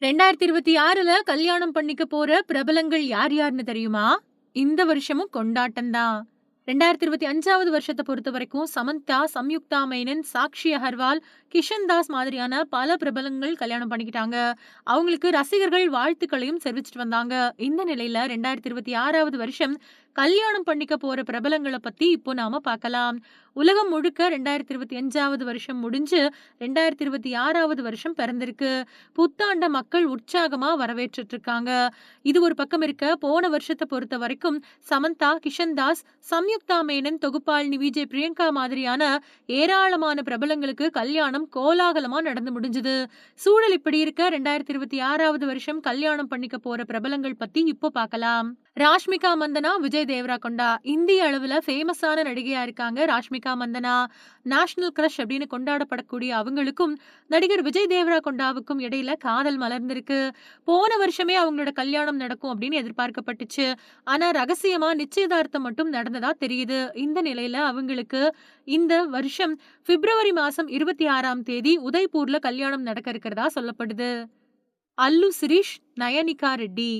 2026ல கல்யாணம் பண்ணிக்க போற பிரபலங்கள் யார் யாருன்னு தெரியுமா? இந்த வருஷமும் கொண்டாட்டம் தான். 2025வது வருஷத்த பொறுத்தவரைக்கும் சமந்தா, சம்யுக்தா மேனன், சாக்ஷி அகர்வால், கிஷன் தாஸ் மாதிரியான பல பிரபலங்கள் கல்யாணம் பண்ணிக்கிட்டாங்க. அவங்களுக்கு ரசிகர்கள் வாழ்த்துக்களையும் தெரிவிச்சுட்டு வந்தாங்க. இந்த நிலையில 2026வது வருஷம் கல்யாணம் பண்ணிக்க போற பிரபலங்கள பத்தி இப்போ நாம பார்க்கலாம். உலகம் முழுக்க 2025வது வருஷம் முடிஞ்சு 2026வது வருஷம் பிறந்திருக்கு. புத்தாண்ட மக்கள் உற்சாகமா வரவேற்றுட்டு இருக்காங்க. இது ஒரு பக்கம் இருக்க, போன வருஷத்த பொறுத்தவரைக்கும் சமந்தா, கிஷன் தாஸ், சம்யுக்தா மேனன், தொகுப்பாளினி விஜய் பிரியங்கா மாதிரியான ஏராளமான பிரபலங்களுக்கு கல்யாணம் கோலாகலமா நடந்து முடிஞ்சது. சூழல் இப்படி இருக்க 2026வது வருஷம் கல்யாணம் பண்ணிக்க போற பிரபலங்கள் பத்தி இப்போ பார்க்கலாம். ராஷ்மிகா மந்தனா, விஜய் தேவரகொண்டா. இந்திய அளவுல ஃபேமஸான நடிகையா இருக்காங்க ராஷ்மிகா மந்தனா. நேஷனல் கிரஷ் அப்படின்னு கொண்டாடப்படக்கூடிய அவங்களுக்கும் நடிகர் விஜய் தேவரகொண்டாவுக்கும் இடையில காதல் மலர்ந்திருக்கு. போன வருஷமே அவங்களோட கல்யாணம் நடக்கும் அப்படின்னு எதிர்பார்க்கப்பட்டுச்சு. ஆனா ரகசியமா நிச்சயதார்த்தம் மட்டும் நடந்ததா தெரியுது. இந்த நிலையில அவங்களுக்கு இந்த வருஷம் பிப்ரவரி மாசம் 26ஆம் தேதி உதய்பூர்ல கல்யாணம் நடக்க இருக்கிறதா சொல்லப்படுது. அல்லு சிரீஷ், நயனிகா ரெட்டி.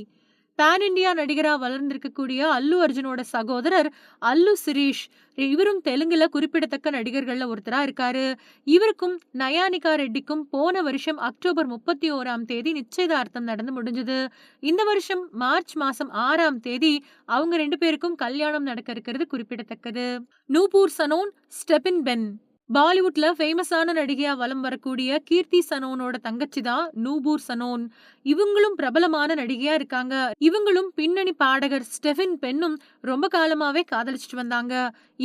பேன் இண்டியா நடிகரா வளர்ந்திருக்கக்கூடிய அல்லு அர்ஜுனோட சகோதரர் அல்லு சிரீஷ். இவரும் தெலுங்குல குறிப்பிடத்தக்க நடிகர்கள்ல ஒருத்தரா இருக்காரு. இவருக்கும் நயானிகா ரெட்டிக்கும் போன வருஷம் அக்டோபர் 31ஆம் தேதி நிச்சயதார்த்தம் நடந்து முடிஞ்சது. இந்த வருஷம் மார்ச் மாசம் 6ஆம் தேதி அவங்க 2 பேருக்கும் கல்யாணம் நடக்க இருக்கிறது குறிப்பிடத்தக்கது. நூபூர் சனோன், ஸ்டெபின் பென். பாலிவுட்ல ஃபேமஸான நடிகையா வலம் வரக்கூடிய கீர்த்தி சனோனோட தங்கச்சி தான் நூபூர் சனோன். இவங்களும் பிரபலமான நடிகையா இருக்காங்க. இவங்களும் பின்னணி பாடகர் ஸ்டெஃபின் பென்னும் ரொம்ப காலமாவே காதலிச்சுட்டு வந்தாங்க.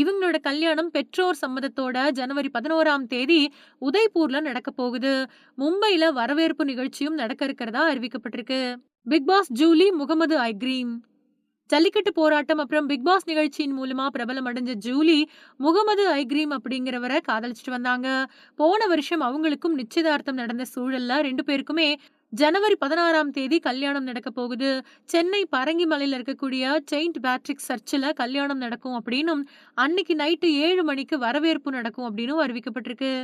இவங்களோட கல்யாணம் பெற்றோர் சம்மதத்தோட ஜனவரி 11ஆம் தேதி உதய்பூர்ல நடக்க போகுது. மும்பைல வரவேற்பு நிகழ்ச்சியும் நடக்க இருக்கிறதா அறிவிக்கப்பட்டிருக்கு. பிக் பாஸ் ஜூலி, முகமது ஐக்ரீம். ஜல்லிக்கட்டு போராட்டம் அப்புறம் பிக் பாஸ் நிகழ்ச்சியின் மூலமா பிரபலம் அடைஞ்ச ஜூலி, முகமது ஐக்ரீம் அப்படிங்கிறவரை காதலிச்சுட்டு வந்தாங்க. போன வருஷம் அவங்களுக்கும் நிச்சயதார்த்தம் நடந்த சூழல்ல 2 பேருக்குமே ஜனவரி 16ஆம் தேதி கல்யாணம் நடக்க போகுது. சென்னை பரங்கிமலையில இருக்கக்கூடிய செயின்ட் பேட்ரிக் சர்ச்சில் கல்யாணம் நடக்கும் அப்படின்னும், அன்னைக்கு நைட்டு 7 மணிக்கு வரவேற்பு நடக்கும் அப்படின்னு அறிவிக்கப்பட்டிருக்கு.